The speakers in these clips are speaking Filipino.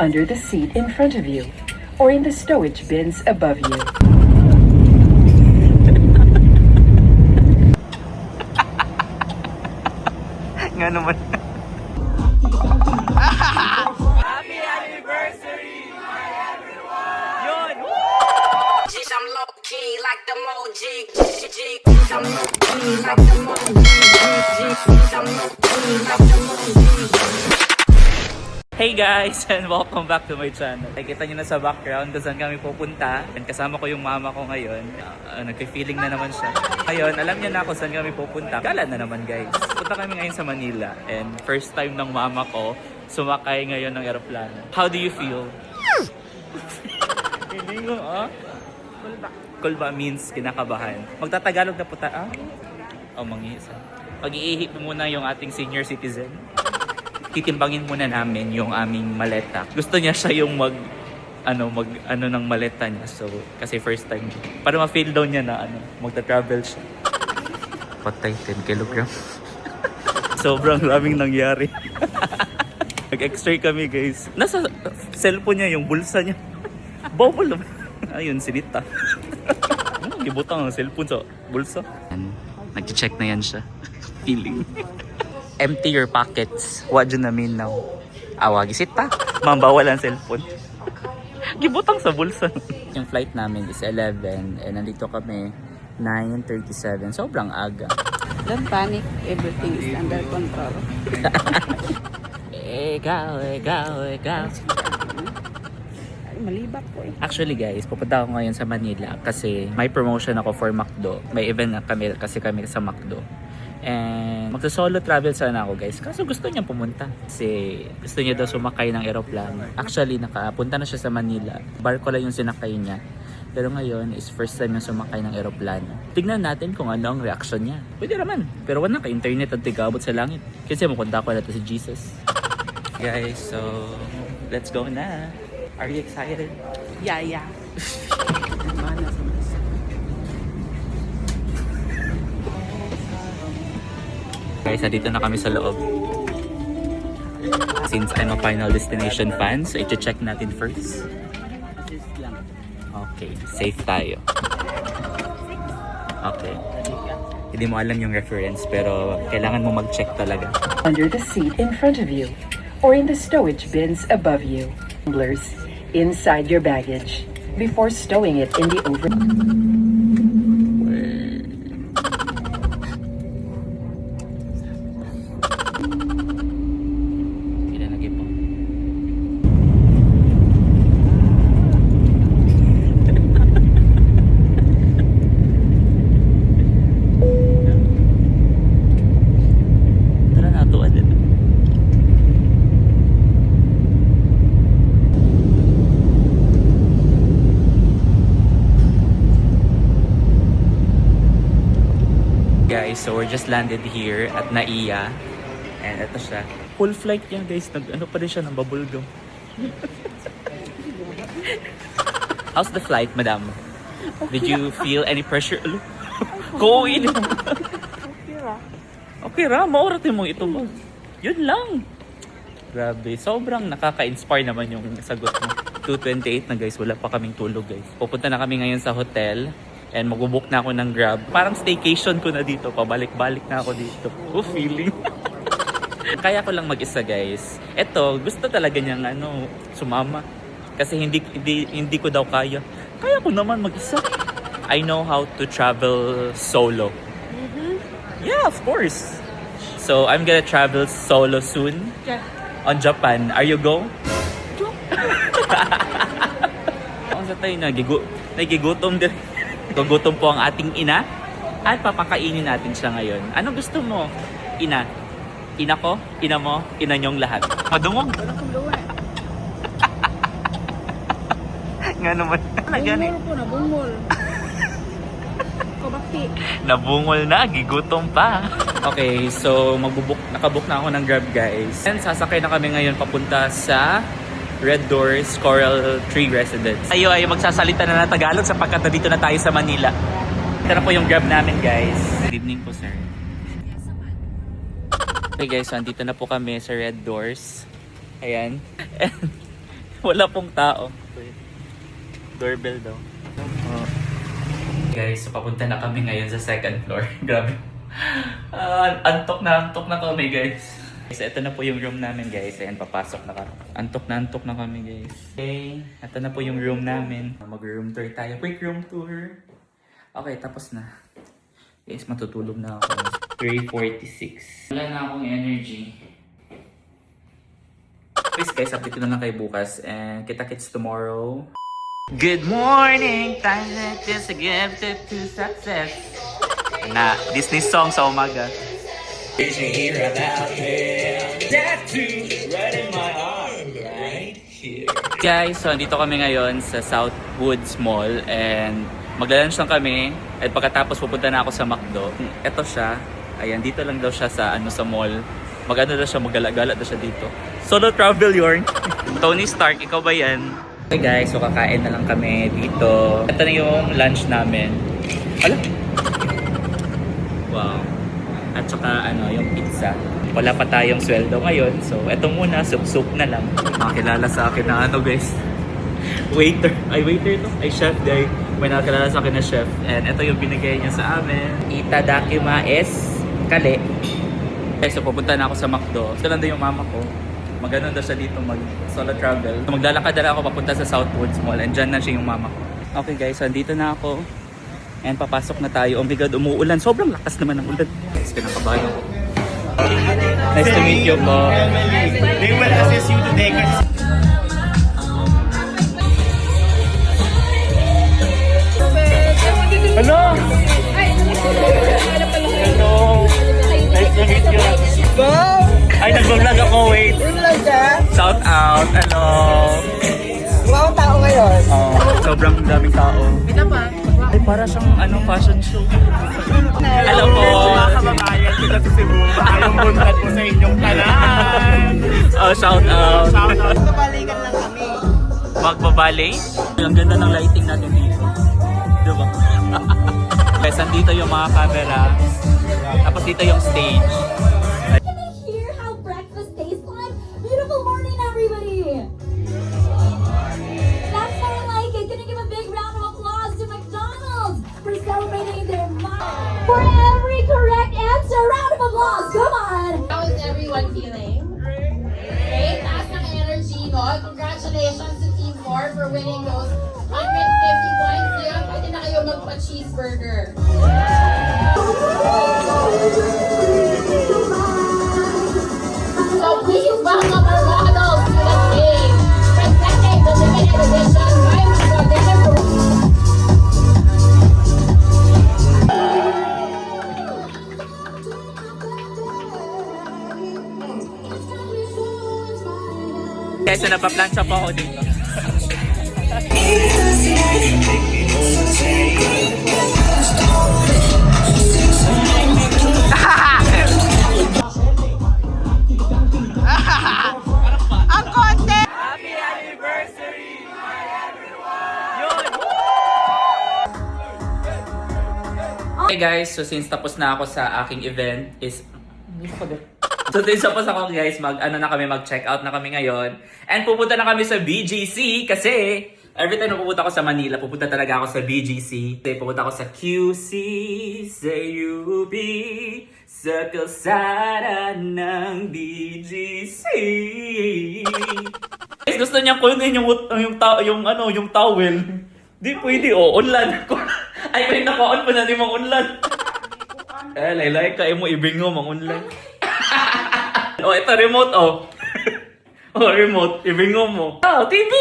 under the seat in front of you, or in the stowage bins above you. Nga naman. I'm low key like the OG. I'm low key like the OG. I'm low key like the OG. Hey guys! And welcome back to my channel. Nakikita nyo na sa background kung saan kami pupunta. And kasama ko yung mama ko ngayon. Nagka-feeling na naman siya. Ngayon, alam niya na kung saan kami pupunta. Gala na naman guys. Punta kami ngayon sa Manila. And first time ng mama ko sumakay ngayon ng aeroplano. How do you feel? Feeling mo, Kulba means kinakabahan. Magtatagalog na po tayo. Mangihisa. Pag-iihip muna yung ating senior citizen. Titimbangin muna namin yung aming maleta. Gusto niya siya yung mag ng maleta niya. So, kasi first time. Para ma-feel daw niya na magta-travel siya. Patay, 10 kilogram. Sobrang daming nangyari. Nag-x-ray kami guys. Nasa cellphone niya yung bulsa niya. Bawal naman. Ayun, sinita. Gibutang ang cellphone sa bulsa. Nag-check na yan siya. Feeling. Empty your pockets. What do you mean now? Awag isita. Mambawal ang cellphone. Gibutang sa bulsa. Yung flight namin is 11 and nandito kami 9:37. Sobrang aga. Don't panic, everything is under control. Ikaw. Malibak ko eh. Actually guys, pupunta ako ngayon sa Manila kasi may promotion ako for McDo. May event na kami sa McDo. And magsa-solo travel sana ako guys. Kaso gusto niya pumunta. Kasi gusto niya daw sumakay ng aeroplano. Actually, nakapunta na siya sa Manila. Barko lang yung sinakay niya. Pero ngayon is first time yung sumakay ng aeroplano. Tignan natin kung ano ang reaction niya. Pwede naman. Pero wala ka-internet at tigabot sa langit. Kasi mapunta ko na to si Jesus. Guys, so let's go na. Are you excited? Yeah. Guys, dito na kami sa loob. Since I'm a Final Destination fan, so i-check natin first. Okay, safe tayo. Okay. Hindi mo alam yung reference, pero kailangan mo mag-check talaga. Under the seat in front of you, or in the stowage bins above you. Tumblers inside your baggage before stowing it in the over. Guys, so we're just landed here at Naiya. And ito siya. Full flight yan guys. Ano pa rin siya ng bubblegum. How's the flight, madam? Did you feel any pressure? Kuhin! Okay ra, mauratin mo ito ba? Yun lang. Grabe, sobrang nakaka-inspire naman yung sagot mo. 2:28 na guys, wala pa kaming tulog guys. Pupunta na kami ngayon sa hotel. And magbubook na ako ng Grab. Parang staycation ko na dito. Pabalik-balik na ako dito. Feeling. Kaya ko lang mag-isa guys. Eto, gusto talaga niyang sumama. Kasi hindi ko daw kaya. Kaya ko naman mag-isa. I know how to travel solo. Yeah, of course. So, I'm gonna travel solo soon. Yeah. On Japan. Are you go? Ako sa tayo, nagigutom din. Gugutom po ang ating ina at papakainin natin siya ngayon. Ano gusto mo, ina? Ina ko? Ina mo? Ina niyong lahat. Madungog? Wala kong luwa eh. Nga naman. Bungol po na, bungol. Kabakti. Nabungol na, gigutom pa. Okay, so nakabook na ako ng Grab guys. And sasakay na kami ngayon papunta sa Red Doors Coral Tree Residence. Ay magsasalita na ng Tagalog sapagkat dito na tayo sa Manila. Ito na po yung Grab namin guys. Good evening po sir. Okay guys, so andito na po kami sa Red Doors. Ayan. Wala pong tao. Doorbell daw. Guys, so papunta na kami ngayon sa second floor. Grabe. Antok na kami guys. So ito na po yung room namin guys. Ayan, papasok na kami. Antok na kami guys. Okay, ito na po yung room namin. Mag-room tour tayo. Quick room tour. Okay, tapos na. Guys, matutulog na ako. 3:46. Wala na akong energy. Please guys, update ko na lang kayo bukas. And kita-kits tomorrow. Good morning! Time like this, a gift to success. Na Disney song sa umaga. Did you hear about it? Tattoo right in my arm, right here. Guys, so andito kami ngayon sa Southwoods Mall and magla-lunch lang kami at pagkatapos pupunta na ako sa McDo. Ito siya. Ayan, dito lang daw siya sa sa mall. Magano daw siya, magala-gala daw siya dito. Solo travel yarn. Tony Stark, ikaw ba yan? Okay guys, so kakain na lang kami dito. Ito na yung lunch namin. Ala! Wow. At saka yung pizza. Wala pa tayong sweldo ngayon. So, eto muna, soup na lang. Nakakilala sa akin na guys. Waiter. Ay, waiter to? Ay, chef day. May nakakilala sa akin na chef. And ito yung binigay niya sa amin. Itadakima es kale. Okay, so pupunta na ako sa McDo. Ito lang din yung mama ko. Magano daw siya dito mag-solo travel. Maglalakad na ako papunta sa Southwoods Mall and dyan na siya yung mama ko. Okay guys, so andito na ako. And papasok na tayo. Oh my God, umuulan. Sobrang lakas naman ng ulan. Guys, pinakabahan ako. Nice to meet you po. They will assist you today kasi Hello! Hello! Nice to meet you. Ay, nag-vlog ako, wait. Shout out, hello. Wow, tao ngayon. Sobrang daming tao. Ay, para siyang fashion show. Hello po. Mga kababayan, sila sa Cebu. Ayong buntad po sa inyong kanan. Shout out. Shout out. Kabalikan lang kami. Magbabalay. Ang ganda ng lighting natin dito. Diba? Guys, andito yung mga camera. Tapos dito yung stage. Hear how breakfast tastes like? Beautiful morning, everybody! That's how I like it. Can you give a big round of applause to McDonald's for celebrating their month? For every correct answer, round of applause. Come on! How is everyone feeling? Great. Taas ng energy, no? Congratulations to Team 4 for winning those 150 points. Ngayon, pwede na kayo magpa-cheeseburger. So please welcome our models to the stage, presenting the limited edition Prime Delivery. Guys, so napaplansya po ako dito. Ang konti! Hey guys, so since tapos na ako sa aking event So since tapos ako guys, mag-check out na kami ngayon. And pupunta na kami sa BGC kasi every time na pupunta ako sa Manila, pupunta talaga ako sa BGC. Pupunta ako sa QC, sa UP, sa kalsada ng BGC. Guys, gusto niya kunin yung towel. Di pwede, unlan ko. Ay, may naka-on pa na di mang unlan. Laylay ka, mo ibingo mang unlan. Ito remote, remote, ibingo mo. TV!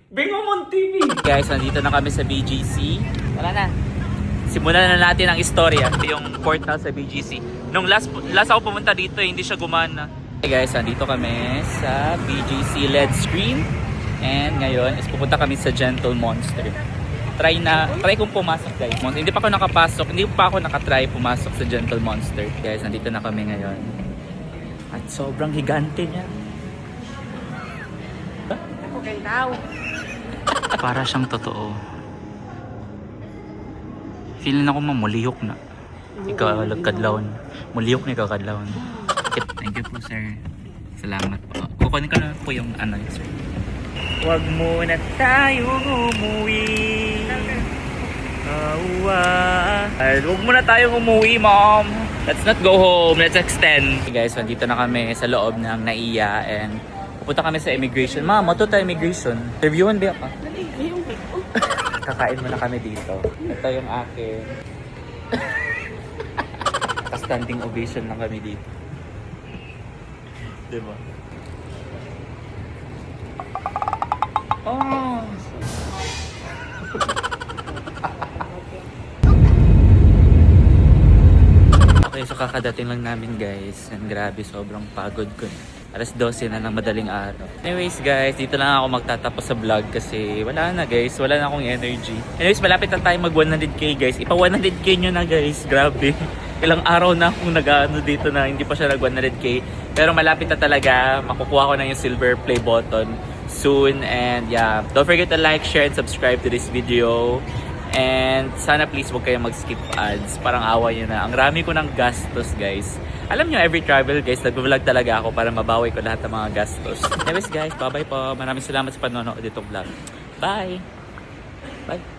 Bingo mo TV. Guys, nandito na kami sa BGC. Tara na. Simulan na natin ang istorya. Yung portal sa BGC. Nung last ako pumunta dito, hindi siya gumana. Hey guys, nandito kami sa BGC LED screen. And ngayon, is pupunta kami sa Gentle Monster. Try kong pumasok guys. Hindi pa ako nakatry pumasok sa Gentle Monster. Guys, nandito na kami ngayon. At sobrang higante niya. Okay, tao. Para siyang totoo. Feeling ako mamuliyok na. Ikaw muliyok na ikaw kadlawon. Thank you po sir. Salamat po. Kukunin ko na po yung sir. Huwag muna tayong umuwi. Huwag muna tayong umuwi, Mom. Let's not go home. Let's extend. Okay guys, nandito na kami sa loob ng NAIA and pupunta kami sa immigration. Ma'am, mato tayo immigration. Reviewin ba pa? Kakain muna kami dito. Ito yung akin. Standing ovation lang kami dito. Diba? Oh! Okay, so kakadating lang namin guys. And grabe, sobrang pagod ko. Alas 12 na ng madaling araw. Anyways guys, dito lang ako magtatapos sa vlog kasi wala na guys. Wala na akong energy. Anyways, malapit na tayo mag 100k guys. Ipa 100k nyo na guys. Grabe. Ilang araw na akong nag-ano dito na hindi pa siya nag 100k. Pero malapit na talaga. Makukuha ko na yung silver play button soon. And yeah, don't forget to like, share, and subscribe to this video. And sana please huwag kayong mag-skip ads. Parang awa nyo na. Ang rami ko ng gastos guys. Alam nyo, every travel guys, nag-vlog talaga ako para mabawi ko lahat ng mga gastos. Anyways guys, bye-bye po. Maraming salamat sa panonood ditong vlog. Bye! Bye!